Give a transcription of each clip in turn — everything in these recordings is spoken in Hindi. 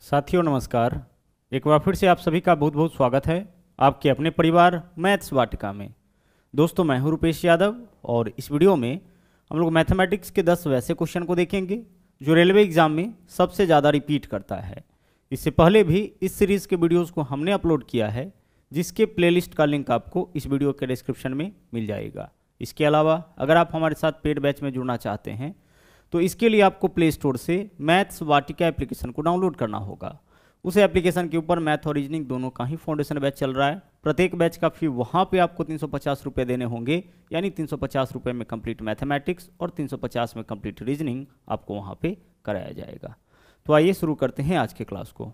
साथियों नमस्कार। एक बार फिर से आप सभी का बहुत बहुत स्वागत है आपके अपने परिवार मैथ्स वाटिका में। दोस्तों मैं हूं रुपेश यादव और इस वीडियो में हम लोग मैथमेटिक्स के 10 वैसे क्वेश्चन को देखेंगे जो रेलवे एग्जाम में सबसे ज़्यादा रिपीट करता है। इससे पहले भी इस सीरीज़ के वीडियोज़ को हमने अपलोड किया है, जिसके प्लेलिस्ट का लिंक आपको इस वीडियो के डिस्क्रिप्शन में मिल जाएगा। इसके अलावा अगर आप हमारे साथ पेड बैच में जुड़ना चाहते हैं तो इसके लिए आपको प्ले स्टोर से मैथ्स वाटिका एप्लीकेशन को डाउनलोड करना होगा। उस एप्लीकेशन के ऊपर मैथ और रीजनिंग दोनों का ही फाउंडेशन बैच चल रहा है। प्रत्येक बैच का फी वहाँ पे आपको 350 रुपये देने होंगे, यानी 350 रुपये में कंप्लीट मैथमेटिक्स और 350 में कंप्लीट रीजनिंग आपको वहाँ पे कराया जाएगा। तो आइए शुरू करते हैं आज के क्लास को।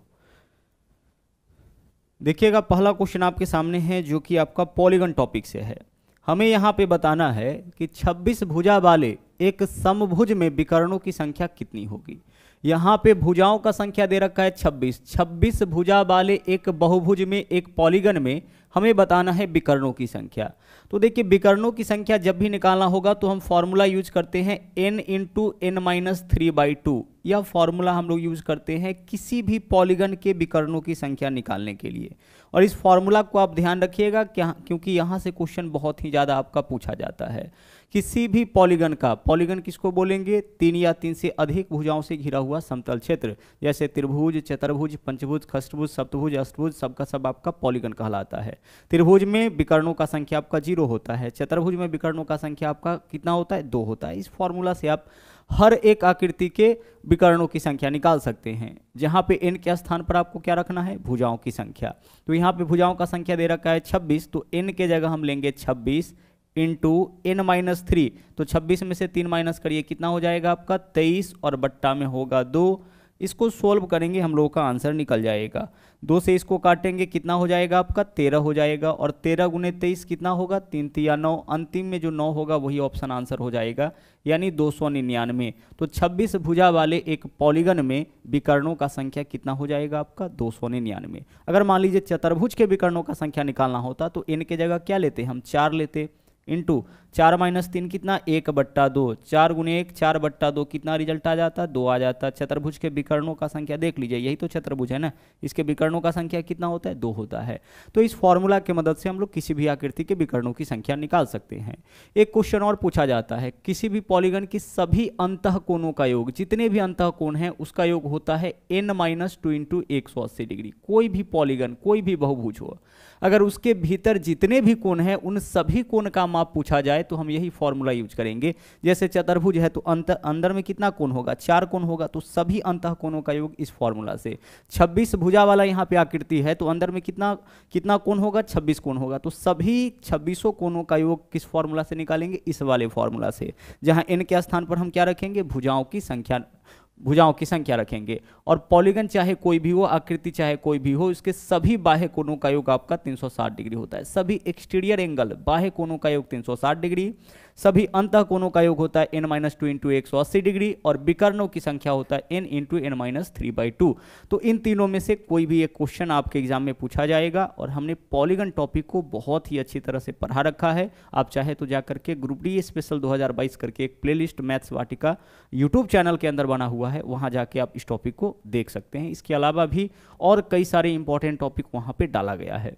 देखिएगा, पहला क्वेश्चन आपके सामने है जो कि आपका पॉलीगन टॉपिक से है। हमें यहाँ पे बताना है कि 26 भुजा वाले एक समभुज में विकर्णों की संख्या कितनी होगी। यहाँ पे भुजाओं का संख्या दे रखा है 26 भुजा वाले एक बहुभुज में, एक पॉलीगन में हमें बताना है विकर्णों की संख्या। तो देखिए, विकर्णों की संख्या जब भी निकालना होगा तो हम फॉर्मूला यूज करते हैं n इंटू n माइनस 3/2। यह फॉर्मूला हम लोग यूज करते हैं किसी भी पॉलीगन के विकर्णों की संख्या निकालने के लिए। और इस फॉर्मूला को आप ध्यान रखिएगा क्योंकि यहाँ से क्वेश्चन बहुत ही ज़्यादा आपका पूछा जाता है। किसी भी पॉलीगन का, पॉलीगन किसको बोलेंगे? 3 या 3 से अधिक भुजाओं से घिरा हुआ समतल क्षेत्र, जैसे त्रिभुज, चतुर्भुज, पंचभुज, खष्टभुज, सप्तभुज, अष्टभुज, सबका सब आपका पॉलीगन कहलाता है। त्रिभुज में विकर्णों का संख्या आपका 0 होता है, चतुर्भुज में विकर्णों का संख्या आपका कितना होता है? 2 होता है। इस फॉर्मूला से आप हर एक आकृति के विकर्णों की संख्या निकाल सकते हैं, जहां पे n के स्थान पर आपको क्या रखना है? भुजाओं की संख्या। तो यहाँ पे भुजाओं का संख्या दे रखा है 26, तो n के जगह हम लेंगे 26 इंटू n माइनस 3। तो 26 में से 3 माइनस करिए, कितना हो जाएगा आपका? 23, और बट्टा में होगा 2। इसको सोल्व करेंगे, हम लोगों का आंसर निकल जाएगा। 2 से इसको काटेंगे, कितना हो जाएगा आपका? 13 हो जाएगा। और 13 गुने 23 कितना होगा? 3 3 9। अंतिम में जो 9 होगा वही ऑप्शन आंसर हो जाएगा, यानी 299। तो 26 भुजा वाले एक पॉलीगन में विकर्णों का संख्या कितना हो जाएगा आपका? 299। अगर मान लीजिए चतुर्भुज के विकर्णों का संख्या निकालना होता तो n के जगह क्या लेते? हम 4 लेते, इंटू 4 माइनस 3 कितना? 1/2। 4 गुने 1 4/2, कितना रिजल्ट आ जाता? 2 आ जाता। चतुर्भुज के विकर्णों का संख्या देख लीजिए, यही तो चतुर्भुज है ना, इसके विकर्णों का संख्या कितना होता है? 2 होता है। तो इस फॉर्मूला की मदद से हम लोग किसी भी आकृति के विकर्णों की संख्या निकाल सकते हैं। एक क्वेश्चन और पूछा जाता है, किसी भी पॉलीगन की सभी अंतःकोणों का योग, जितने भी अंतःकोण हैं उसका योग होता है n-2 इंटू 180 डिग्री। कोई भी पॉलीगन, कोई भी बहुभुज हो, अगर उसके भीतर जितने भी कोण हैं उन सभी कोण का माप पूछा जाए तो हम यही फॉर्मूला यूज करेंगे। जैसे चतुर्भुज है तो अंदर में कितना कोण होगा? 4 कोण होगा। तो सभी अंतःकोणों का योग इस फॉर्मूला से। 26 भुजा वाला यहाँ पे आकृति है तो अंदर में कितना कोण होगा? 26 कोण होगा। तो सभी 26 कोणों का योग किस फॉर्मूला से निकालेंगे? इस वाले फॉर्मूला से, जहां n के स्थान पर हम क्या रखेंगे? भुजाओं की संख्या रखेंगे। और पॉलीगन चाहे कोई भी हो, आकृति चाहे कोई भी हो, इसके सभी बाह्य कोणों का योग आपका 360 डिग्री होता है। सभी एक्सटीरियर एंगल, बाह्य कोणों का योग 360 डिग्री, सभी अंतः कोणों का योग होता है n-2 इंटू 180 डिग्री, और विकर्णों की संख्या होता है n इंटू n-3/2। तो इन तीनों में से कोई भी एक क्वेश्चन आपके एग्जाम में पूछा जाएगा। और हमने पॉलीगन टॉपिक को बहुत ही अच्छी तरह से पढ़ा रखा है। आप चाहे तो जाकर के ग्रुप डी स्पेशल 2022 करके एक प्लेलिस्ट मैथ्स वाटिका यूट्यूब चैनल के अंदर बना हुआ है, वहां जाके आप इस टॉपिक को देख सकते हैं। इसके अलावा भी और कई सारे इंपॉर्टेंट टॉपिक वहां पे डाला गया है।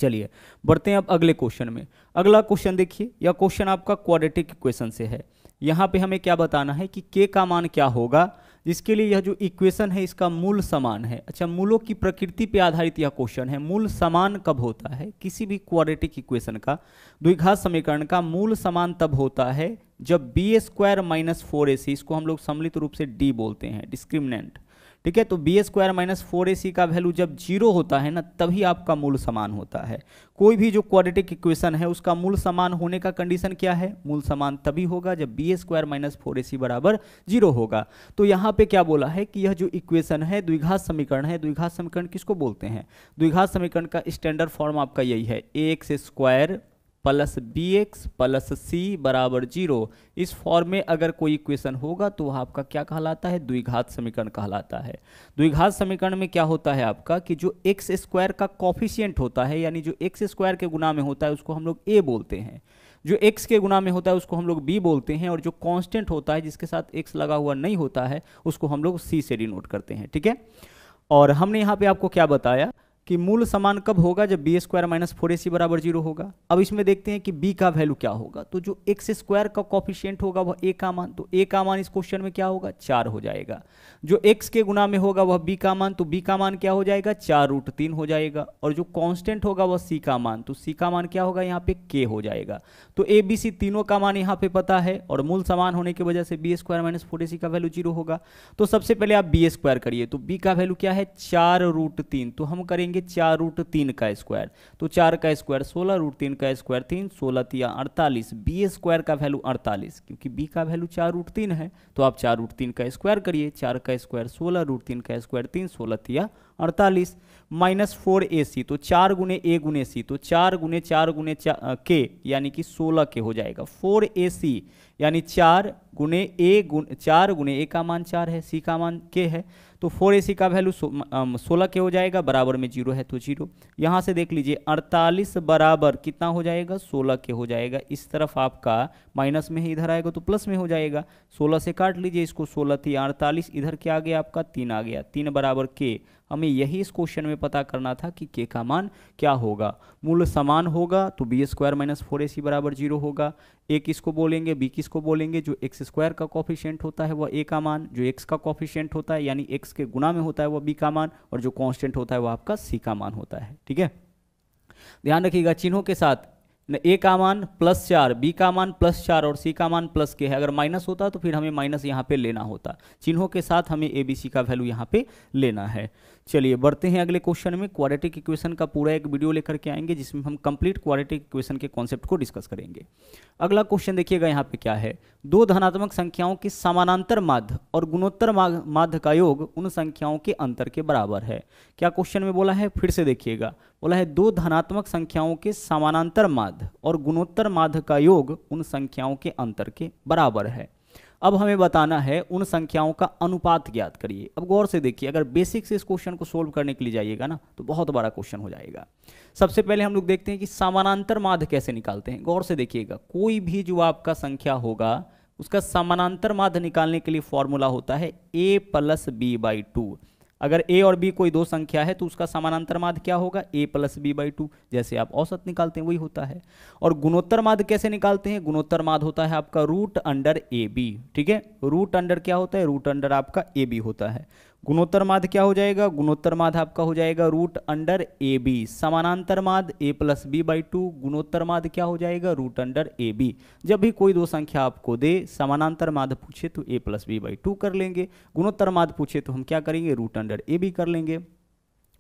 चलिए बढ़ते हैं अब अगले क्वेश्चन में। अगला क्वेश्चन देखिए, यह क्वेश्चन आपका क्वाड्रेटिक इक्वेशन से है। यहाँ पे हमें क्या बताना है कि k का मान क्या होगा, जिसके लिए यह जो इक्वेशन है इसका मूल समान है। अच्छा, मूलों की प्रकृति पे आधारित यह क्वेश्चन है। मूल समान कब होता है? किसी भी क्वाड्रेटिक इक्वेशन का, द्विघात समीकरण का मूल समान तब होता है जब b² माइनस 4ac, इसको हम लोग सम्मिलित रूप से d बोलते हैं, डिस्क्रिमिनेंट, ठीक है। तो b² माइनस 4ac का वैल्यू जब 0 होता है ना, तभी आपका मूल समान होता है। कोई भी जो क्वाड्रेटिक इक्वेशन है उसका मूल समान होने का कंडीशन क्या है? मूल समान तभी होगा जब b² माइनस 4ac बराबर 0 होगा। तो यहाँ पे क्या बोला है कि यह जो इक्वेशन है द्विघात समीकरण है। द्विघात समीकरण किसको बोलते हैं? द्विघात समीकरण का स्टैंडर्ड फॉर्म आपका यही है, ax² plus bx plus c बराबर 0। इस फॉर्म में अगर कोई इक्वेशन होगा तो वह आपका क्या कहलाता है? द्विघात समीकरण कहलाता है। द्विघात समीकरण में क्या होता है आपका कि जो x² का कॉफिशिएंट होता है, यानी जो x² के गुना में होता है उसको हम लोग a बोलते हैं, जो x के गुना में होता है उसको हम लोग b बोलते हैं, और जो कांस्टेंट होता है जिसके साथ x लगा हुआ नहीं होता है उसको हम लोग c से डिनोट करते हैं, ठीक है। और हमने यहाँ पे आपको क्या बताया कि मूल समान कब होगा, जब बी स्क्वायर माइनस 4ac बराबर 0 होगा। अब इसमें देखते हैं कि b का वैल्यू क्या होगा, तो जो एक्स स्क्वायर का कॉफिशिएंट होगा वह a का मान, तो a का मान इस क्वेश्चन में क्या होगा 4 हो जाएगा। जो x के गुना में होगा वह b का मान, तो b का मान क्या हो जाएगा 4√3 हो जाएगा। और जो कांस्टेंट होगा वह c का मान, तो c का मान क्या होगा यहाँ पे k हो जाएगा। तो a b c तीनों का मान यहाँ पे पता है और मूल समान होने की वजह से बी स्क्वायर माइनस 4ac का वैल्यू 0 होगा। तो सबसे पहले आप b स्क्वायर करिए, तो b का वैल्यू क्या है 4√3, तो हम करेंगे 4√3 का स्क्वायर, तो 4 का स्क्वायर 16√3 का स्क्वायर 3, 16 तिया 48, बी स्क्वायर का वैल्यू 48, क्योंकि b का वैल्यू 4√3 है तो आप 4√3 का स्क्वायर करिए, 4 का स्क्वायर 16√3 का स्क्वायर 3, 16 तिया 48 माइनस 4ac, तो 4 गुने a गुने c, तो 4 गुने 4 गुने k यानी कि 16 के हो जाएगा। 4ac यानी 4 गुने a का मान 4 है, c का मान k है, तो 4ac का वैल्यू 16 के हो जाएगा, बराबर में 0 है तो 0। यहाँ से देख लीजिए 48 बराबर कितना हो जाएगा 16 के हो जाएगा। इस तरफ आपका माइनस में है, इधर आएगा तो प्लस में हो जाएगा। 16 से काट लीजिए इसको, 16 थी 48, इधर क्या आ गया आपका 3 आ गया, 3 बराबर k। हमें यही इस क्वेश्चन में पता करना था कि k का मान क्या होगा। मूल समान होगा तो बी स्क्वायर माइनस 4ac बराबर 0 होगा। a किसको बोलेंगे b किसको बोलेंगे, जो एक्स स्क्वायर का कॉफिशिएंट होता है वह a का मान, जो x का कॉफिशिएंट होता है यानी x के गुना में होता है वह b का मान, और जो कांस्टेंट होता है वह आपका c का मान होता है। ठीक है, ध्यान रखिएगा चिन्हों के साथ, a का मान +4, b का मान +4 और c का मान +k है। अगर माइनस होता तो फिर हमें माइनस यहाँ पे लेना होता। चिन्हों के साथ हमें a b c का वैल्यू यहाँ पे लेना है। चलिए बढ़ते हैं अगले क्वेश्चन में। क्वाड्रेटिक इक्वेशन का पूरा एक वीडियो लेकर के आएंगे जिसमें हम कंप्लीट क्वाड्रेटिक इक्वेशन के कॉन्सेप्ट को डिस्कस करेंगे। अगला क्वेश्चन देखिएगा यहाँ पे क्या है, दो धनात्मक संख्याओं की समानांतर माध्य और गुणोत्तर माध्य का योग उन संख्याओं के अंतर के बराबर है। क्या क्वेश्चन में बोला है, फिर से देखिएगा, बोला है दो धनात्मक संख्याओं के समानांतर माध्य और गुणोत्तर माध्य का योग उन संख्याओं के अंतर के बराबर है। अब हमें बताना है उन संख्याओं का अनुपात ज्ञात करिए। अब गौर से देखिए, अगर बेसिक से इस क्वेश्चन को सोल्व करने के लिए जाइएगा ना तो बहुत बड़ा क्वेश्चन हो जाएगा। सबसे पहले हम लोग देखते हैं कि समानांतर माध्य कैसे निकालते हैं। गौर से देखिएगा, कोई भी जो आपका संख्या होगा उसका समानांतर माध्य निकालने के लिए फॉर्मूला होता है a + b/2। अगर a और b कोई दो संख्या है तो उसका समानांतर माध्य क्या होगा a + b/2, जैसे आप औसत निकालते हैं वही होता है। और गुणोत्तर माध्य कैसे निकालते हैं, गुणोत्तर माध्य होता है आपका √ab। ठीक है, रूट अंडर क्या होता है, रूट अंडर आपका ab होता है। गुणोत्तर माध्य क्या हो जाएगा, गुणोत्तर माध्य आपका हो जाएगा √ab। समानांतर माध्य a + b/2, गुणोत्तर माध्य क्या हो जाएगा √ab। जब भी कोई दो संख्या आपको दे, समानांतर माध्य पूछे तो a + b/2 कर लेंगे, गुणोत्तर माध्य पूछे तो हम क्या करेंगे √ab कर लेंगे।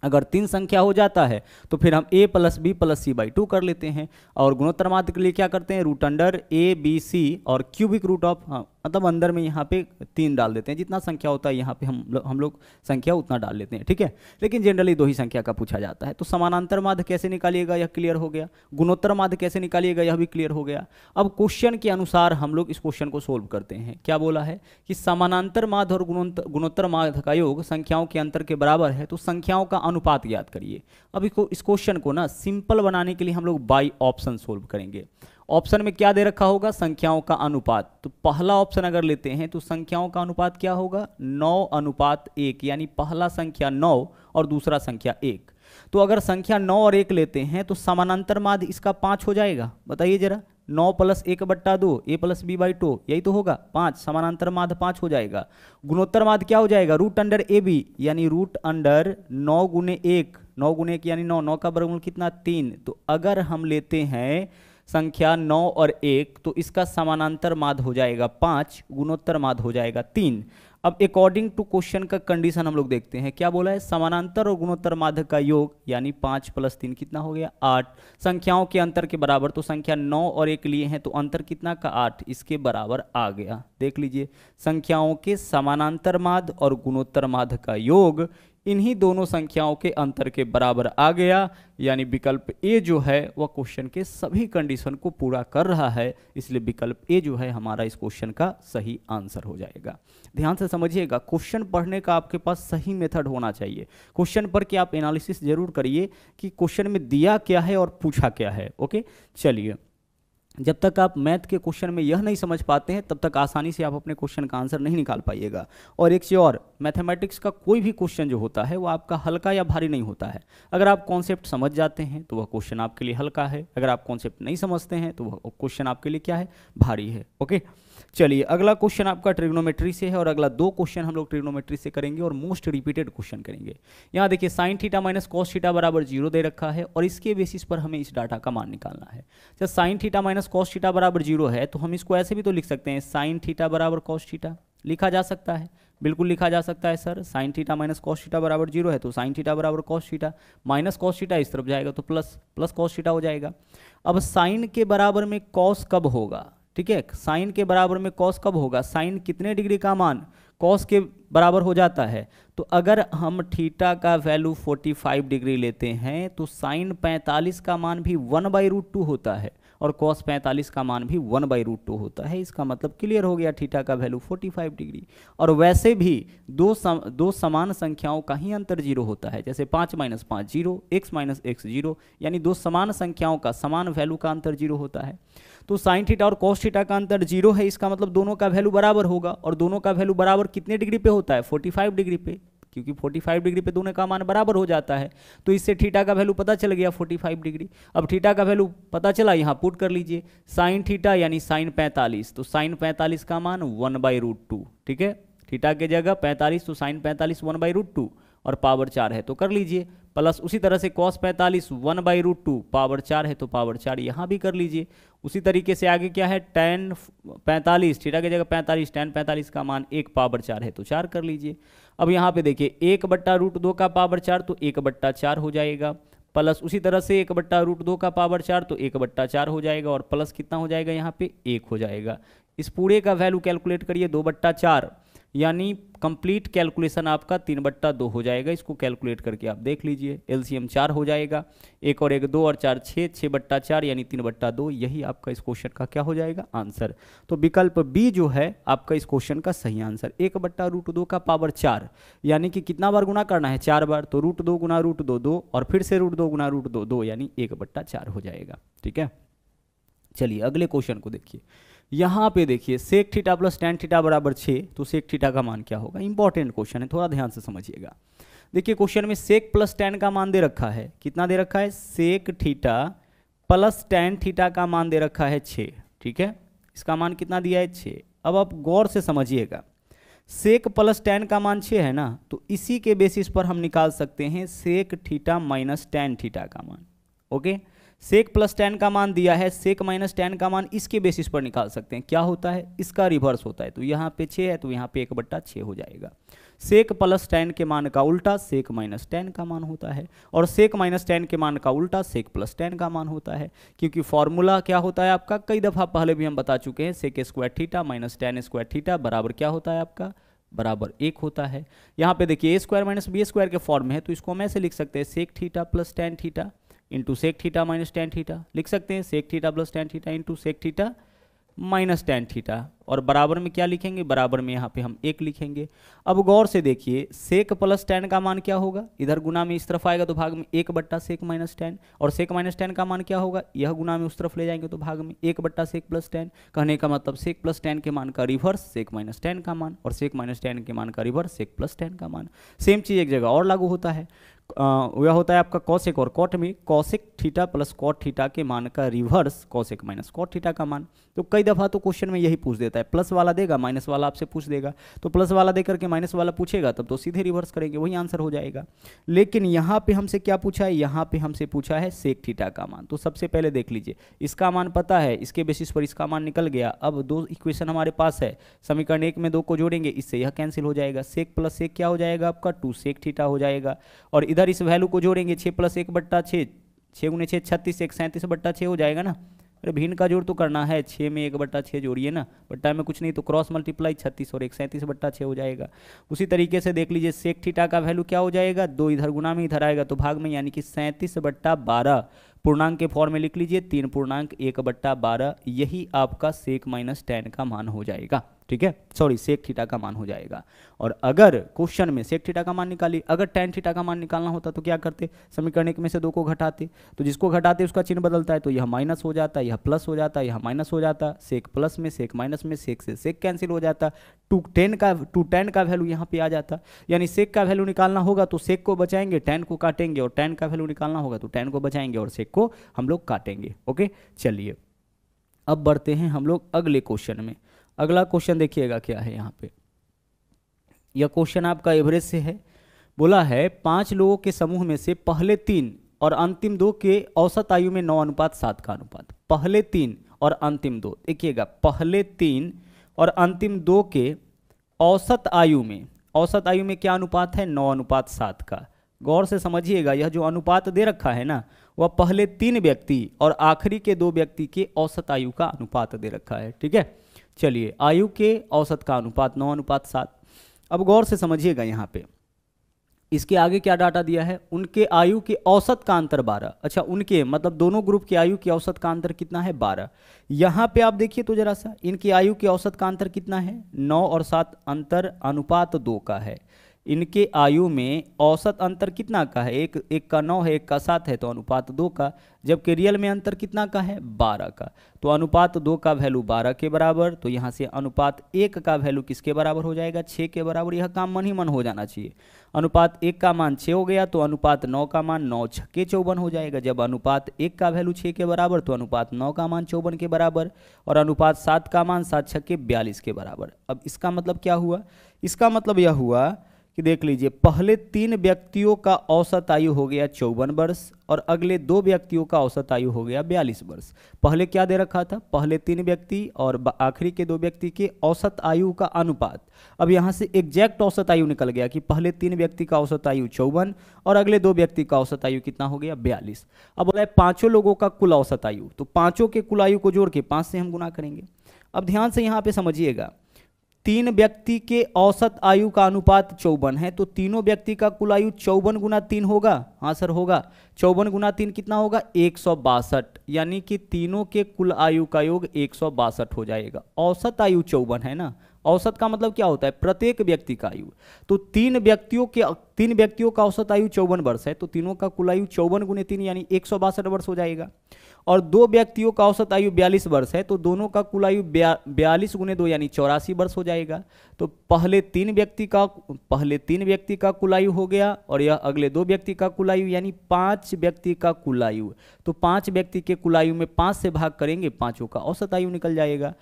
अगर तीन संख्या हो जाता है तो फिर हम a + b + c/2 कर लेते हैं। और गुणोत्तर माध्य के लिए क्या करते हैं, √a/b/c और क्यूबिक रूट ऑफ, मतलब अंदर में यहाँ पे 3 डाल देते हैं, जितना संख्या होता है यहाँ पे हम लोग संख्या उतना डाल लेते हैं। ठीक है, लेकिन जनरली दो ही संख्या का पूछा जाता है। तो समानांतर माध्य कैसे निकालिएगा यह क्लियर हो गया, गुणोत्तर माध्य कैसे निकालिएगा यह भी क्लियर हो गया। अब क्वेश्चन के अनुसार हम लोग इस क्वेश्चन को सोल्व करते हैं। क्या बोला है कि समानांतर माध्य और गुणोत्तर माध्य का योग संख्याओं के अंतर के बराबर है, तो संख्याओं का अनुपात ज्ञात करिए। अब इस क्वेश्चन को ना सिंपल बनाने के लिए हम लोग बाई ऑप्शन सोल्व करेंगे। ऑप्शन में क्या दे रखा होगा, संख्याओं का अनुपात। तो पहला ऑप्शन अगर लेते हैं तो संख्याओं का अनुपात क्या होगा 9:1, यानी पहला संख्या 9 और दूसरा संख्या 1। तो अगर संख्या 9 और 1 लेते हैं तो समानांतर माध्य इसका 5 हो जाएगा। बताइए जरा, 9 + 1/2 a + b/2, यही तो होगा 5, समानांतर माध्य 5 हो जाएगा। गुणोत्तर माध्य क्या हो जाएगा √ab, यानी √9 गुने 1, 9 गुने 1 यानी 9, 9 का वर्गमूल कितना 3। तो अगर हम लेते हैं संख्या 9 और 1 तो इसका समानांतर माध्य हो जाएगा 5, गुणोत्तर माध्य हो जाएगा 3। अब अकॉर्डिंग टू क्वेश्चन का कंडीशन हम लोग देखते हैं, क्या बोला है, समानांतर और गुणोत्तर माध्य का योग यानी 5 + 3 कितना हो गया 8। संख्याओं के अंतर के बराबर, तो संख्या 9 और 1 लिए हैं तो अंतर कितना का 8, इसके बराबर आ गया। देख लीजिए, संख्याओं के समानांतर माध्य और गुणोत्तर माध्य का योग इन्हीं दोनों संख्याओं के अंतर के बराबर आ गया, यानी विकल्प ए जो है वह क्वेश्चन के सभी कंडीशन को पूरा कर रहा है, इसलिए विकल्प ए जो है हमारा इस क्वेश्चन का सही आंसर हो जाएगा। ध्यान से समझिएगा, क्वेश्चन पढ़ने का आपके पास सही मेथड होना चाहिए। क्वेश्चन पढ़ के आप एनालिसिस जरूर करिए कि क्वेश्चन में दिया क्या है और पूछा क्या है। ओके, चलिए जब तक आप मैथ के क्वेश्चन में यह नहीं समझ पाते हैं तब तक आसानी से आप अपने क्वेश्चन का आंसर नहीं निकाल पाइएगा। और एक चीज़ और, मैथमेटिक्स का कोई भी क्वेश्चन जो होता है वो आपका हल्का या भारी नहीं होता है। अगर आप कॉन्सेप्ट समझ जाते हैं तो वह क्वेश्चन आपके लिए हल्का है, अगर आप कॉन्सेप्ट नहीं समझते हैं तो वह क्वेश्चन आपके लिए क्या है, भारी है। ओके, चलिए अगला क्वेश्चन आपका ट्रिग्नोमेट्री से है और अगला 2 क्वेश्चन हम लोग ट्रिग्नोमेट्री से करेंगे और मोस्ट रिपीटेड क्वेश्चन करेंगे। यहाँ देखिए sine theta minus cos theta बराबर 0 दे रखा है और इसके बेसिस पर हमें इस डाटा का मान निकालना है। जब sine theta minus cos theta बराबर 0 है तो हम इसको ऐसे भी तो लिख सकते हैं, साइन थीटा बराबर कॉस थीटा लिखा जा सकता है, बिल्कुल लिखा जा सकता है sir. Sine theta minus cos theta बराबर 0 है तो साइन थीटा बराबर cos theta, minus cos theta इस तरफ जाएगा तो प्लस कॉस थीटा हो जाएगा। अब साइन के बराबर में कॉस कब होगा, ठीक है, साइन के बराबर में कॉस कब होगा, साइन कितने डिग्री का मान कॉस के बराबर हो जाता है। तो अगर हम थीटा का वैल्यू 45 डिग्री लेते हैं तो साइन 45 का मान भी 1/√2 होता है और कॉस 45 का मान भी 1/√2 होता है। इसका मतलब क्लियर हो गया, थीटा का वैल्यू 45 डिग्री। और वैसे भी दो समान संख्याओं का ही अंतर 0 होता है, जैसे 5 - 5 0, x - x 0, यानी दो समान संख्याओं का समान वैल्यू का अंतर 0 होता है। तो साइन थीटा और कॉस थीटा का अंतर 0 है, इसका मतलब दोनों का वैल्यू बराबर होगा। और दोनों का वैल्यू बराबर कितने डिग्री पे होता है, 45 डिग्री पे, क्योंकि 45 डिग्री पे दोनों का मान बराबर हो जाता है। तो इससे थीटा का वैल्यू पता चल गया 45 डिग्री। अब थीटा का वैल्यू पता चला, यहाँ पुट कर लीजिए साइन थीटा यानी साइन 45, तो साइन 45 का मान 1/√2, ठीक है, थीटा के जगह 45 तो साइन 45 1/√2 और पावर 4 है तो कर लीजिए, प्लस उसी तरह से कॉस 45 1/√2 पावर 4 है तो पावर 4 यहाँ भी कर लीजिए। उसी तरीके से आगे क्या है, tan 45, थीटा की जगह 45, tan 45 का मान 1 पावर 4 है तो 4 कर लीजिए। अब यहाँ पे देखिए 1/√2 का पावर 4 तो 1/4 हो जाएगा, प्लस उसी तरह से 1/√2 का पावर 4 तो 1/4 हो जाएगा और प्लस कितना हो जाएगा, यहाँ पे 1 हो जाएगा। इस पूरे का वैल्यू कैलकुलेट करिए 2/4, यानी कंप्लीट कैलकुलेशन आपका 3/2 हो जाएगा। इसको कैलकुलेट करके आप देख लीजिए, एलसीएम 4 हो जाएगा, 1 और 1 2 और 4 6, 6/4 यानी 3/2, यही आपका इस क्वेश्चन का क्या हो जाएगा, आंसर। तो विकल्प बी जो है आपका इस क्वेश्चन का सही आंसर। 1/√2 का पावर 4 यानी कि कितना बार गुना करना है, 4 बार, तो √2 गुना √2 2 और फिर से √2 गुना √2 2 यानी 1/4 हो जाएगा, ठीक है। चलिए अगले क्वेश्चन को देखिए, यहाँ पे देखिए sec theta plus tan theta बराबर 6, तो सेक थीटा का मान क्या होगा, इंपॉर्टेंट क्वेश्चन है, थोड़ा ध्यान से समझिएगा। देखिए क्वेश्चन में सेक प्लस टैन का मान दे रखा है, कितना दे रखा है, sec theta plus tan theta का मान दे रखा है 6, ठीक है, इसका मान कितना दिया है 6। अब आप गौर से समझिएगा, सेक प्लस टैन का मान 6 है ना, तो इसी के बेसिस पर हम निकाल सकते हैं sec theta minus tan theta का मान। ओके, सेक प्लस टैन का मान दिया है, सेक माइनस टैन का मान इसके बेसिस पर निकाल सकते हैं, क्या होता है, इसका रिवर्स होता है। तो यहाँ पे 6 है तो यहाँ पे 1/6 हो जाएगा। सेक प्लस टैन के मान का उल्टा सेक माइनस टैन का मान होता है और सेक माइनस टैन के मान का उल्टा सेक प्लस टैन का मान होता है, क्योंकि फॉर्मूला क्या होता है आपका, कई दफ़ा पहले भी हम बता चुके हैं, sec square theta minus tan square theta बराबर क्या होता है आपका, बराबर 1 होता है। यहाँ पे देखिए A square minus B square के फॉर्म में है, तो इसको हम ऐसे लिख सकते हैं sec theta plus tan theta into sec theta minus tan theta, लिख सकते हैं sec theta plus tan theta into sec theta minus tan theta, और बराबर में क्या लिखेंगे, बराबर में यहाँ पे हम 1 लिखेंगे। अब गौर से देखिए सेक प्लस टैन का मान क्या होगा, इधर गुना में इस तरफ आएगा तो भाग में 1/सेक माइनस टैन, और सेक माइनस टैन का मान क्या होगा, यह गुना में उस तरफ ले जाएंगे तो भाग में 1/सेक प्लस टैन। कहने का मतलब सेक प्लस टैन के मान का रिवर्स सेक माइनस टैन का मान, और सेक माइनस टैन के मान का रिवर्स सेक प्लस टैन का मान। सेम चीज़ एक जगह और लागू होता है, वह होता है आपका कॉसेक और कॉट में, cosec theta plus cot theta के मान का reverse cosec minus cot theta का मान। तो कई दफ़ा तो क्वेश्चन में यही पूछ देता है, प्लस वाला देगा माइनस वाला आपसे पूछ देगा, तो प्लस वाला देकर के माइनस वाला पूछेगा तब तो सीधे रिवर्स करेंगे, वही आंसर हो जाएगा। लेकिन यहाँ पे हमसे क्या पूछा है, यहाँ पे हमसे पूछा है सेक थीटा का मान। तो सबसे पहले देख लीजिए, इसका मान पता है, इसके बेसिस पर इसका मान निकल गया। अब 2 इक्वेशन हमारे पास है, समीकरण 1 में 2 को जोड़ेंगे, इससे यह कैंसिल हो जाएगा, सेक प्लस सेक क्या हो जाएगा आपका 2 सेक थीटा हो जाएगा, और इधर इस वैल्यू को जोड़ेंगे 6 + 1/6, 6 × 6 36, 37/6 हो जाएगा ना। अरे भिन्न का जोड़ तो करना है, 6 में 1/6 जोड़िए ना, बट्टा में कुछ नहीं तो क्रॉस मल्टीप्लाई 36 और 1 37/6 हो जाएगा। उसी तरीके से देख लीजिए सेक थीटा का वैल्यू क्या हो जाएगा, 2 इधर गुना में इधर आएगा तो भाग में, यानी कि 37/12 पूर्णांक के फॉर्म में लिख लीजिए 3 पूर्णांक 1/12, यही आपका सेक माइनस टैन का मान हो जाएगा। ठीक है, सॉरी सेक थीटा का मान हो जाएगा। और अगर क्वेश्चन में सेक थीटा का मान निकाली, अगर टेन थीटा का मान निकालना होता तो क्या करते, समीकरण एक में से 2 को घटाते, तो जिसको घटाते उसका चिन्ह बदलता है, तो यह माइनस हो जाता, यह प्लस हो जाता, यह माइनस हो जाता, सेक प्लस में सेक माइनस में सेक से सेक कैंसिल हो जाता, टू टेन का वैल्यू यहाँ पे आ जाता। यानी सेक का वैल्यू निकालना होगा तो सेक को बचाएंगे, टेन को काटेंगे, और टेन का वैल्यू निकालना होगा तो टेन को बचाएंगे और सेक को हम लोग काटेंगे। ओके, चलिए अब बढ़ते हैं हम लोग अगले क्वेश्चन में। अगला क्वेश्चन देखिएगा क्या है यहाँ पे। यह क्वेश्चन आपका एवरेज से है। बोला है 5 लोगों के समूह में से पहले 3 और अंतिम 2 के औसत आयु में 9:7 का अनुपात। पहले 3 और अंतिम 2, देखिएगा पहले 3 और अंतिम 2 के औसत आयु में क्या अनुपात है, 9:7 का। गौर से समझिएगा, यह जो अनुपात दे रखा है ना, वह पहले 3 व्यक्ति और आखिरी के 2 व्यक्ति के औसत आयु का अनुपात दे रखा है। ठीक है, चलिए आयु के औसत का अनुपात 9:7। अब गौर से समझिएगा यहाँ पे, इसके आगे क्या डाटा दिया है, उनके आयु के औसत का अंतर 12। अच्छा, उनके मतलब दोनों ग्रुप की आयु के औसत का अंतर कितना है, 12। यहाँ पे आप देखिए तो जरा सा, इनकी आयु के औसत का अंतर कितना है, 9 और 7 अंतर अनुपात 2 का है। इनके आयु में औसत अंतर कितना का है, एक का 9 है, एक का 7 है, तो अनुपात 2 का। जबकि रियल में अंतर कितना का है, 12 का। तो अनुपात 2 का वैल्यू 12 के बराबर, तो यहाँ से अनुपात 1 का वैल्यू किसके बराबर हो जाएगा, 6 के बराबर। यह काम मन ही मन हो जाना चाहिए। अनुपात 1 का मान 6 हो गया, तो अनुपात 9 का मान 9 छक्के 54 हो जाएगा। जब अनुपात 1 का वैल्यू 6 के बराबर, तो अनुपात 9 का मान 54 के बराबर, और अनुपात 7 का मान 7 छक्के 42 के बराबर। अब इसका मतलब क्या हुआ, इसका मतलब यह हुआ कि देख लीजिए, पहले 3 व्यक्तियों का औसत आयु हो गया 54 वर्ष और अगले 2 व्यक्तियों का औसत आयु हो गया 42 वर्ष। पहले क्या दे रखा था, पहले 3 व्यक्ति और आखिरी के 2 व्यक्ति के औसत आयु का अनुपात। अब यहाँ से एग्जैक्ट औसत आयु निकल गया कि पहले 3 व्यक्ति का औसत आयु 54 और अगले 2 व्यक्ति का औसत आयु कितना हो गया, 42। अब बोला है 5 लोगों का कुल औसत आयु, तो 5 के कुल आयु को जोड़ के 5 से हम गुना करेंगे। अब ध्यान से यहाँ पे समझिएगा, 3 व्यक्ति के औसत आयु का अनुपात 54 है, तो तीनों व्यक्ति का कुल आयु 54 गुना 3 होगा। हाँ सर होगा, 54 गुना 3 कितना होगा, 162। यानी कि तीनों के कुल आयु का योग 162 हो जाएगा। औसत आयु 54 है ना, औसत का मतलब क्या होता है, प्रत्येक व्यक्ति का आयु। तो 3 व्यक्तियों का औसत आयु 54 वर्ष है, तो तीनों का कुल आयु 54 गुने 3 यानी 162 वर्ष हो जाएगा। और 2 व्यक्तियों का औसत आयु 42 वर्ष है, तो दोनों का कुल आयु 42 गुने 2 यानी 84 वर्ष हो जाएगा। तो पहले 3 व्यक्ति का कुल आयु हो गया, और यह अगले 2 व्यक्ति का कुल आयु यानी 5 व्यक्ति का कुल आयु। तो 5 व्यक्ति के कुल आयु में 5 से भाग करेंगे, 5 का औसत आयु निकल जाएगा।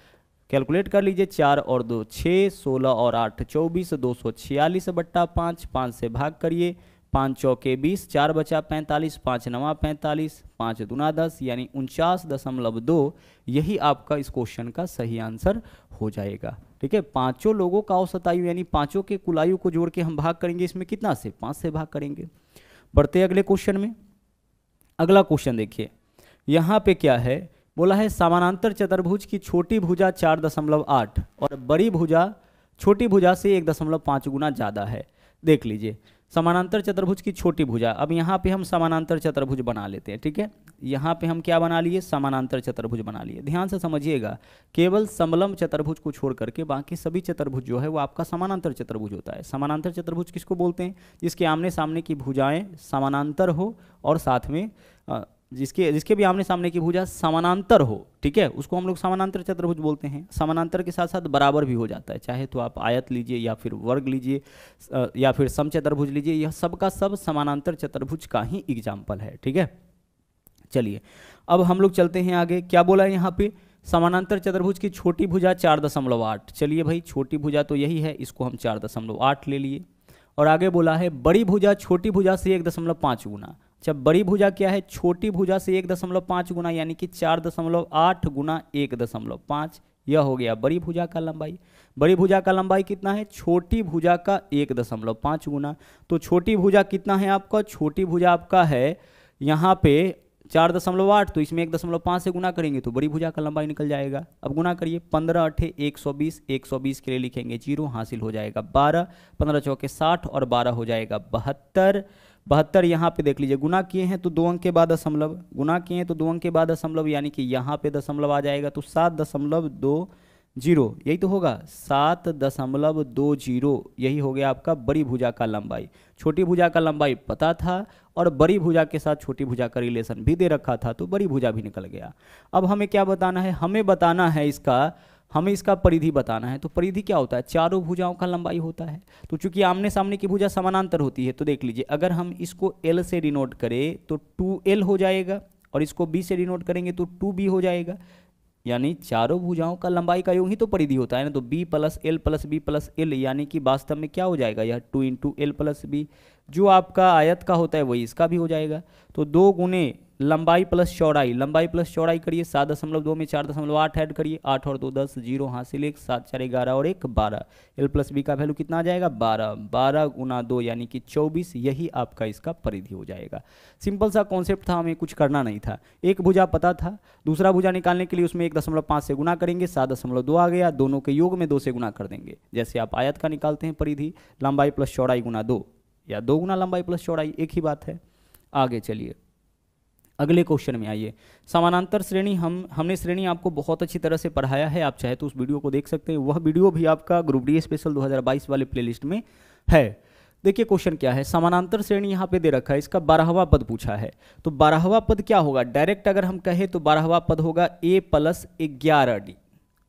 कैलकुलेट कर लीजिए, 4 और 2 6, 16 और 8 24, 246 बट्टा 5, 5 से भाग करिए, 5 चौके 20, 4 बचा 45, 5 नवा 45, 5 दूना 10 यानी 49.2। यही आपका इस क्वेश्चन का सही आंसर हो जाएगा। ठीक है, 5 लोगों का औसत आयु यानी 5 के कुल आयु को जोड़ के हम भाग करेंगे, इसमें कितना से, 5 से भाग करेंगे। बढ़ते अगले क्वेश्चन में। अगला क्वेश्चन देखिए, यहाँ पे क्या है, बोला है समानांतर चतुर्भुज की छोटी भुजा 4.8 और बड़ी भुजा छोटी भुजा से 1.5 गुना ज़्यादा है। देख लीजिए, समानांतर चतुर्भुज की छोटी भुजा। अब यहाँ पे हम समानांतर चतुर्भुज बना लेते हैं। ठीक है, यहाँ पे हम क्या बना लिए, समानांतर चतुर्भुज बना लिए। ध्यान से समझिएगा, केवल समलंब चतुर्भुज को छोड़ करके बाकी सभी चतुर्भुज जो है वो आपका समानांतर चतुर्भुज होता है। समानांतर चतुर्भुज किसको बोलते हैं, जिसके आमने सामने की भुजाएं समानांतर हो और साथ में जिसके भी आमने सामने की भुजा समानांतर हो। ठीक है, उसको हम लोग समानांतर चतुर्भुज बोलते हैं। समानांतर के साथ साथ बराबर भी हो जाता है, चाहे तो आप आयत लीजिए या फिर वर्ग लीजिए या फिर समचतुर्भुज लीजिए, यह सब का सब समानांतर चतुर्भुज का ही एग्जाम्पल है। ठीक है, चलिए अब हम लोग चलते हैं आगे। क्या बोला है यहाँ पे, समानांतर चतुर्भुज की छोटी भुजा 4.8। चलिए भाई, छोटी भुजा तो यही है, इसको हम 4.8 ले लिए। और आगे बोला है बड़ी भुजा छोटी भुजा से 1.5 गुना। जब बड़ी भुजा क्या है, छोटी भुजा से 1.5 गुना यानी कि 4.8 गुना 1.5। यह हो गया बड़ी भुजा का लंबाई। बड़ी भुजा का लंबाई कितना है, छोटी भुजा का 1.5 गुना। तो छोटी भुजा कितना है आपका, छोटी भुजा आपका है यहाँ पे 4.8, तो इसमें 1.5 से गुना करेंगे तो बड़ी भुजा का लंबाई निकल जाएगा। अब गुना करिए, 15 8 120, 120 के लिए लिखेंगे 0, हासिल हो जाएगा 12, 15 चौके 60 और 12 हो जाएगा 72। 72 यहाँ पे देख लीजिए, गुना किए हैं तो 2 अंक के बाद दशमलव, गुना किए हैं तो 2 अंक के बाद दशमलव, यानी कि यहाँ पे दशमलव आ जाएगा, तो 7.2 जीरो, यही तो होगा 7.20, यही हो गया आपका बड़ी भुजा का लंबाई। छोटी भुजा का लंबाई पता था और बड़ी भुजा के साथ छोटी भुजा का रिलेशन भी दे रखा था, तो बड़ी भुजा भी निकल गया। अब हमें क्या बताना है, हमें बताना है हमें इसका परिधि बताना है। तो परिधि क्या होता है, चारों भुजाओं का लंबाई होता है। तो चूंकि आमने सामने की भुजा समानांतर होती है, तो देख लीजिए अगर हम इसको L से डिनोट करें तो 2L हो जाएगा, और इसको B से डिनोट करेंगे तो 2B हो जाएगा। यानी चारों भुजाओं का लंबाई का योग ही तो परिधि होता है ना। तो B plus L plus B plus L, यानी कि वास्तव में क्या हो जाएगा, यह 2 इंटू L प्लस B, जो आपका आयत का होता है वही इसका भी हो जाएगा। तो 2 गुने लंबाई प्लस चौड़ाई, लंबाई प्लस चौड़ाई करिए, 7.2 में 4.8 ऐड करिए, 8 और 2 10, 0 हासिल, 1 7 4 11 और 1 12। L प्लस B का वैल्यू कितना आ जाएगा, 12, 12 गुना 2 यानी कि 24, यही आपका इसका परिधि हो जाएगा। सिंपल सा कॉन्सेप्ट था, हमें कुछ करना नहीं था। एक भुजा पता था, दूसरा भुजा निकालने के लिए उसमें 1.5 से गुना करेंगे, 7.2 आ गया, दोनों के योग में 2 से गुना कर देंगे। जैसे आप आयत का निकालते हैं परिधि, लंबाई प्लस चौड़ाई गुना 2, या 2 गुना लंबाई प्लस चौड़ाई, एक ही बात है। आगे चलिए अगले क्वेश्चन में आइए। समानांतर श्रेणी, हमने श्रेणी आपको बहुत अच्छी तरह से पढ़ाया है, आप चाहे तो उस वीडियो को देख सकते हैं। वह वीडियो भी आपका ग्रुप डी स्पेशल 2022 वाले प्लेलिस्ट में है। देखिए क्वेश्चन क्या है, समानांतर श्रेणी यहाँ पे दे रखा है, इसका 12वां पद पूछा है। तो 12वां पद क्या होगा, डायरेक्ट अगर हम कहें तो 12वां पद होगा a प्लस 11d।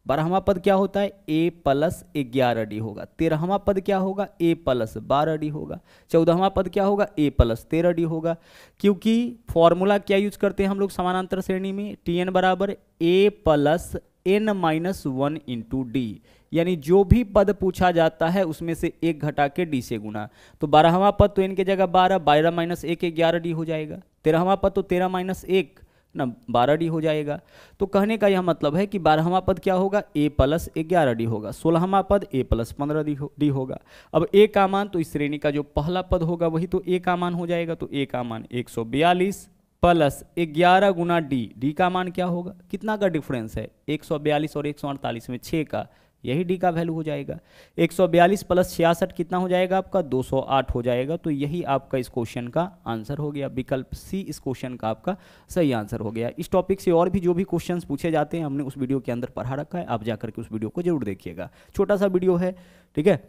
12वां पद क्या होता है, a प्लस 11d होगा। 13वां पद क्या होगा, a प्लस 12d होगा। 14वां पद क्या होगा, a प्लस 13d होगा। क्योंकि फॉर्मूला क्या यूज करते हैं हम लोग समानांतर श्रेणी में, tn बराबर a plus n minus 1 into D, यानी जो भी पद पूछा जाता है उसमें से एक घटा के डी से गुना। तो 12वां पद तो n की जगह 12, 12 माइनस 1 11d हो जाएगा। 13वां पद तो 13 माइनस 1 ना 12d हो जाएगा। तो कहने का यह मतलब है कि 12वां पद क्या होगा, a प्लस 11d होगा। 16वां पद a प्लस 15d होगा। अब a का मान, तो इस श्रेणी का जो पहला पद होगा वही तो a का मान हो जाएगा। तो a का मान 142 प्लस 11 गुना डी का मान क्या होगा, कितना का डिफरेंस है, 142 और 148 में 6 का, यही डी का वैल्यू हो जाएगा। 142 प्लस 66 कितना हो जाएगा आपका, 208 हो जाएगा। तो यही आपका इस क्वेश्चन का आंसर हो गया। विकल्प सी इस क्वेश्चन का आपका सही आंसर हो गया। इस टॉपिक से और भी जो भी क्वेश्चंस पूछे जाते हैं हमने उस वीडियो के अंदर पढ़ा रखा है, आप जाकर के उस वीडियो को जरूर देखिएगा। छोटा सा वीडियो है, ठीक है,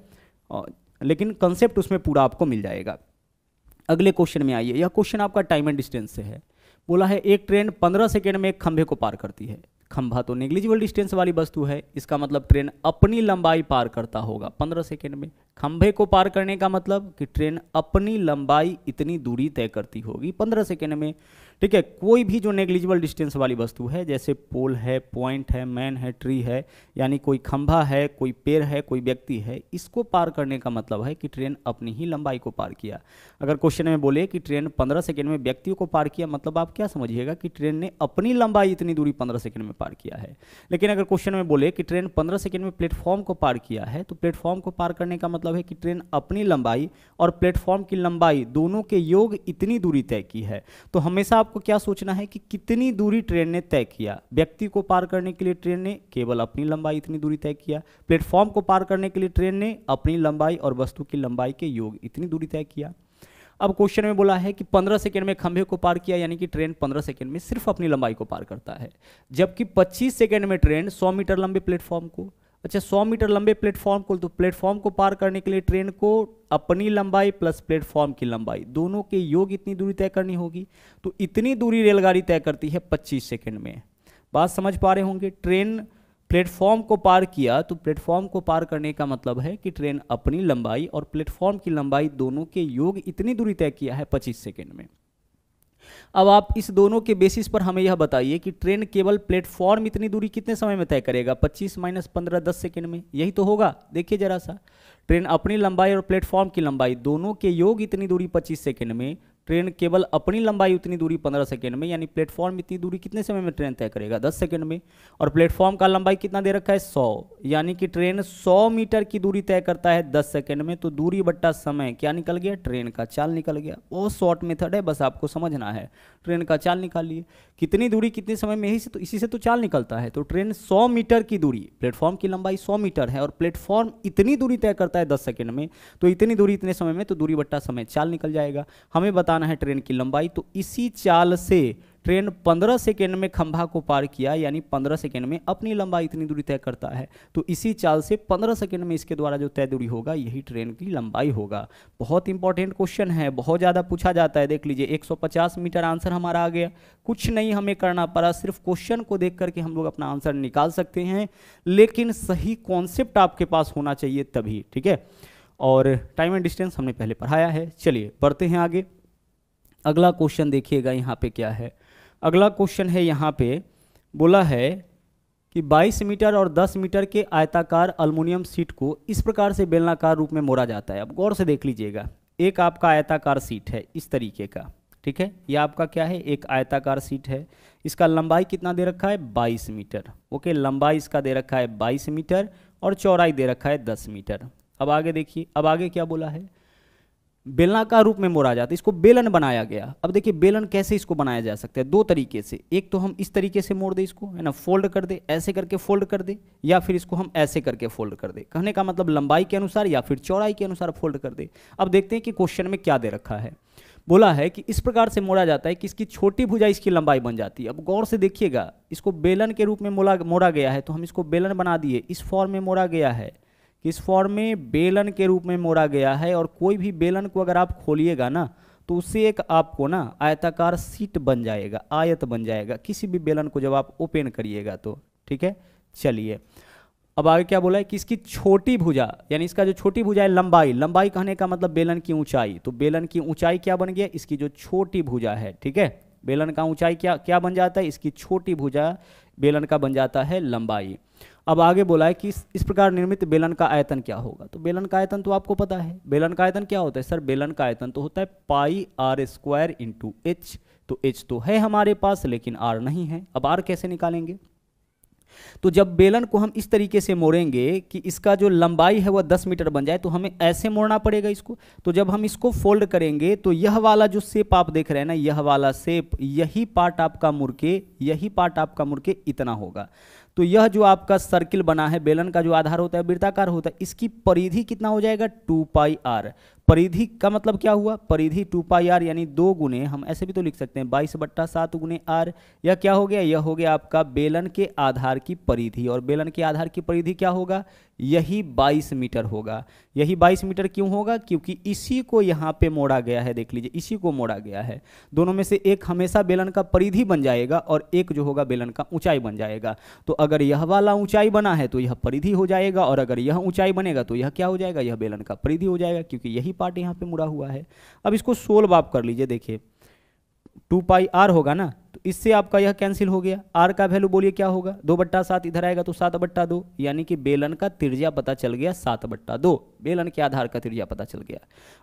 लेकिन कंसेप्ट उसमें पूरा आपको मिल जाएगा। अगले क्वेश्चन में आइए। यह क्वेश्चन आपका टाइम एंड डिस्टेंस से है। बोला है एक ट्रेन 15 सेकेंड में एक खंभे को पार करती है। खंभा तो नेग्लिजिबल डिस्टेंस वाली वस्तु है, इसका मतलब ट्रेन अपनी लंबाई पार करता होगा 15 सेकेंड में। खंभे को पार करने का मतलब कि ट्रेन अपनी लंबाई इतनी दूरी तय करती होगी 15 सेकेंड में। ठीक है, कोई भी जो नेग्लिजिबल डिस्टेंस वाली वस्तु है, जैसे पोल है, पॉइंट है, मैन है, ट्री है, यानी कोई खंभा है, कोई पेड़ है, कोई व्यक्ति है, इसको पार करने का मतलब है कि ट्रेन अपनी ही लंबाई को पार किया। अगर क्वेश्चन में बोले कि ट्रेन 15 सेकेंड में व्यक्तियों को पार किया, मतलब आप क्या समझिएगा कि ट्रेन ने अपनी लंबाई इतनी दूरी 15 सेकेंड में पार किया है। लेकिन अगर क्वेश्चन में बोले कि ट्रेन 15 सेकेंड में प्लेटफॉर्म को पार किया है, तो प्लेटफॉर्म को पार करने का मतलब है कि ट्रेन अपनी लंबाई और प्लेटफॉर्म की लंबाई दोनों के योग इतनी दूरी तय की है। तो हमेशा आपको क्या सोचना है कि कितनी दूरी ट्रेन ने तय किया। व्यक्ति को पार करने के लिए ट्रेन ने केवल अपनी लंबाई इतनी दूरी तय किया, प्लेटफॉर्म को पार करने के लिए ट्रेन ने अपनी लंबाई और वस्तु की लंबाई के योग इतनी दूरी तय किया। अब क्वेश्चन में बोला है कि 15 सेकेंड में खंभे को पार किया, यानी कि ट्रेन 15 सेकेंड में सिर्फ अपनी लंबाई को पार करता है, जबकि 25 सेकेंड में ट्रेन 100 मीटर लंबे प्लेटफॉर्म को, 100 मीटर लंबे प्लेटफॉर्म को, तो प्लेटफॉर्म को पार करने के लिए ट्रेन को अपनी लंबाई प्लस प्लेटफॉर्म की लंबाई दोनों के योग इतनी दूरी तय करनी होगी। तो इतनी दूरी रेलगाड़ी तय करती है 25 सेकेंड में। बात समझ पा रहे होंगे। ट्रेन प्लेटफॉर्म को पार किया, तो प्लेटफॉर्म को पार करने का मतलब है कि ट्रेन अपनी लंबाई और प्लेटफॉर्म की लंबाई दोनों के योग इतनी दूरी तय किया है 25 सेकेंड में। अब आप इस दोनों के बेसिस पर हमें यह बताइए कि ट्रेन केवल प्लेटफॉर्म इतनी दूरी कितने समय में तय करेगा, 25 माइनस 15 10 सेकेंड में, यही तो होगा। देखिए जरा सा, ट्रेन अपनी लंबाई और प्लेटफॉर्म की लंबाई दोनों के योग इतनी दूरी 25 सेकेंड में, ट्रेन केवल अपनी लंबाई उतनी दूरी 15 सेकेंड में, यानी प्लेटफॉर्म इतनी दूरी कितने समय में ट्रेन तय करेगा, 10 सेकेंड में। और प्लेटफॉर्म का लंबाई कितना दे रखा है, 100, यानी कि ट्रेन 100 मीटर की दूरी तय करता है 10 सेकेंड में। तो दूरी बट्टा समय क्या निकल गया, ट्रेन का चाल निकल गया। बहुत शॉर्ट मेथड है, बस आपको समझना है। ट्रेन का चाल निकालिए, कितनी दूरी कितने समय में, इसी से तो चाल निकलता है। तो ट्रेन 100 मीटर की दूरी, प्लेटफॉर्म की लंबाई 100 मीटर है और प्लेटफॉर्म इतनी दूरी तय करता है 10 सेकेंड में, तो इतनी दूरी इतने समय में, तो दूरी बट्टा समय चाल निकल जाएगा। हमें बताना है ट्रेन की लंबाई, तो इसी चाल से ट्रेन 15 सेकेंड में खंभा को पार किया, यानी 15 सेकेंड में अपनी लंबाई इतनी दूरी तय करता है, तो इसी चाल से 15 सेकेंड में इसके द्वारा जो तय दूरी होगा यही ट्रेन की लंबाई होगा। बहुत इंपॉर्टेंट क्वेश्चन है, बहुत ज़्यादा पूछा जाता है। देख लीजिए 150 मीटर आंसर हमारा आ गया, कुछ नहीं हमें करना पड़ा, सिर्फ क्वेश्चन को देख करके हम लोग अपना आंसर निकाल सकते हैं, लेकिन सही कॉन्सेप्ट आपके पास होना चाहिए तभी, ठीक है। और टाइम एंड डिस्टेंस हमने पहले पढ़ाया है। चलिए बढ़ते हैं आगे। अगला क्वेश्चन देखिएगा यहाँ पे क्या है। अगला क्वेश्चन है यहाँ पे बोला है कि 22 मीटर और 10 मीटर के आयताकार एल्युमिनियम शीट को इस प्रकार से बेलनाकार रूप में मोड़ा जाता है। अब गौर से देख लीजिएगा, एक आपका आयताकार शीट है इस तरीके का, ठीक है, यह आपका क्या है, एक आयताकार शीट है। इसका लंबाई कितना दे रखा है, 22 मीटर। ओके, लंबाई इसका दे रखा है 22 मीटर और चौड़ाई दे रखा है 10 मीटर। अब आगे देखिए, अब आगे क्या बोला है, बेलनाकार रूप में मोड़ा जाता है, इसको बेलन बनाया गया। अब देखिए बेलन कैसे इसको बनाया जा सकता है, दो तरीके से। एक तो हम इस तरीके से मोड़ दे इसको, है ना, फोल्ड कर दे, ऐसे करके फोल्ड कर दे, या फिर इसको हम ऐसे करके फोल्ड कर दे। कहने का मतलब लंबाई के अनुसार या फिर चौड़ाई के अनुसार फोल्ड कर दे। अब देखते हैं कि क्वेश्चन में क्या दे रखा है। बोला है कि इस प्रकार से मोड़ा जाता है कि इसकी छोटी भुजा इसकी लंबाई बन जाती है। अब गौर से देखिएगा, इसको बेलन के रूप में मोड़ा गया है, तो हम इसको बेलन बना दिए। इस फॉर्म में मोड़ा गया है, किस फॉर्म में, बेलन के रूप में मोड़ा गया है। और कोई भी बेलन को अगर आप खोलिएगा ना, तो उससे एक आपको ना आयताकार शीट बन जाएगा, आयत बन जाएगा, किसी भी बेलन को जब आप ओपन करिएगा तो, ठीक है। चलिए अब आगे क्या बोला है कि इसकी छोटी भुजा, यानी इसका जो छोटी भुजा है लंबाई, लंबाई कहने का मतलब बेलन की ऊंचाई, तो बेलन की ऊंचाई क्या बन गया, इसकी जो छोटी भुजा है, ठीक है। बेलन का ऊंचाई क्या क्या बन जाता है, इसकी छोटी भुजा बेलन का बन जाता है लंबाई। अब आगे बोला है कि इस प्रकार निर्मित बेलन का आयतन क्या होगा। तो बेलन का आयतन तो आपको पता है, बेलन का आयतन क्या होता है सर, बेलन का आयतन तो होता है पाई आर स्क्वायर इंटू एच। तो एच तो है हमारे पास लेकिन आर नहीं है। अब आर कैसे निकालेंगे, तो जब बेलन को हम इस तरीके से मोड़ेंगे कि इसका जो लंबाई है वह 10 मीटर बन जाए, तो हमें ऐसे मोड़ना पड़ेगा इसको। तो जब हम इसको फोल्ड करेंगे तो यह वाला जो शेप आप देख रहे हैं ना, यह वाला शेप, यही पार्ट आपका मुड़ के, यही पार्ट आपका मुड़ के इतना होगा। तो यह जो आपका सर्किल बना है, बेलन का जो आधार होता है वृत्ताकार होता है, इसकी परिधि कितना हो जाएगा, 2 पाई आर। परिधि का मतलब क्या हुआ, परिधि 2 पाई आर, यानी 2 गुने, हम ऐसे भी तो लिख सकते हैं 22/7 गुने आर। यह क्या हो गया, यह हो गया आपका बेलन के आधार की परिधि। और बेलन के आधार की परिधि क्या होगा, यही 22 मीटर होगा। यही 22 मीटर क्यों होगा, क्योंकि इसी को यहाँ पे मोड़ा गया है। देख लीजिए, इसी को मोड़ा गया है। दोनों में से एक हमेशा बेलन का परिधि बन जाएगा और एक जो होगा बेलन का ऊंचाई बन जाएगा। तो अगर यह वाला ऊंचाई बना है तो यह परिधि हो जाएगा, और अगर यह ऊंचाई बनेगा तो यह क्या हो जाएगा, यह बेलन का परिधि हो जाएगा, क्योंकि यही पार्ट यहाँ पे मुड़ा हुआ है। अब इसको सोल्व आप कर लीजिए, देखिए 2 पाई आर होगा ना, तो इससे आपका यह कैंसिल हो गया। आर का वैल्यू बोलिए क्या होगा, 2/7 इधर आएगा तो 7/2, यानी कि बेलन का त्रिज्या पता चल गया 7/2। बेलन के आधार का त्रिज्या पता चल गया।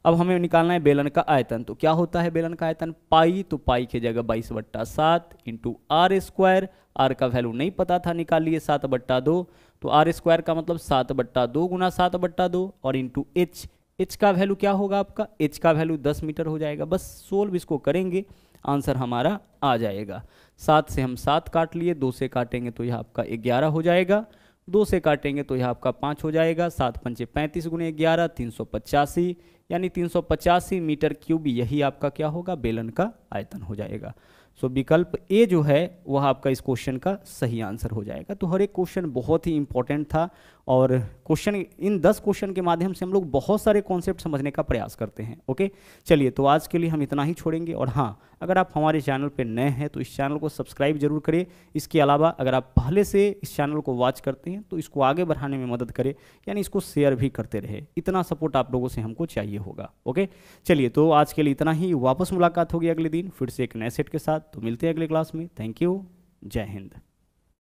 अब हमें निकालना है बेलन का आयतन। तो क्या होता है बेलन का आयतन, पाई, तो पाई की जगह 22/7 इंटू आर स्क्वायर। आर का वैल्यू नहीं पता था, निकाल लिए 7/2, तो आर स्क्वायर का मतलब 7/2 गुना 7/2 और इंटू एच। एच का वैल्यू क्या होगा आपका, एच का वैल्यू 10 मीटर हो जाएगा। बस सोल्व इसको करेंगे, आंसर हमारा आ जाएगा। 7 से हम 7 काट लिए, 2 से काटेंगे तो यह आपका 11 हो जाएगा, 2 से काटेंगे तो यह आपका 5 हो जाएगा। 7 पंचे 35 गुने 11 385, यानी 385 मीटर क्यूब यही आपका क्या होगा, बेलन का आयतन हो जाएगा। सो विकल्प ए जो है वह आपका इस क्वेश्चन का सही आंसर हो जाएगा। तो हर एक क्वेश्चन बहुत ही इंपॉर्टेंट था, और क्वेश्चन, इन 10 क्वेश्चन के माध्यम से हम लोग बहुत सारे कॉन्सेप्ट समझने का प्रयास करते हैं। ओके, चलिए तो आज के लिए हम इतना ही छोड़ेंगे। और हाँ, अगर आप हमारे चैनल पर नए हैं तो इस चैनल को सब्सक्राइब जरूर करें। इसके अलावा अगर आप पहले से इस चैनल को वॉच करते हैं तो इसको आगे बढ़ाने में मदद करें, यानी इसको शेयर भी करते रहे। इतना सपोर्ट आप लोगों से हमको चाहिए होगा। ओके, चलिए तो आज के लिए इतना ही। वापस मुलाकात होगी अगले दिन फिर से एक नए सेट के साथ। तो मिलते हैं अगले क्लास में। थैंक यू, जय हिंद।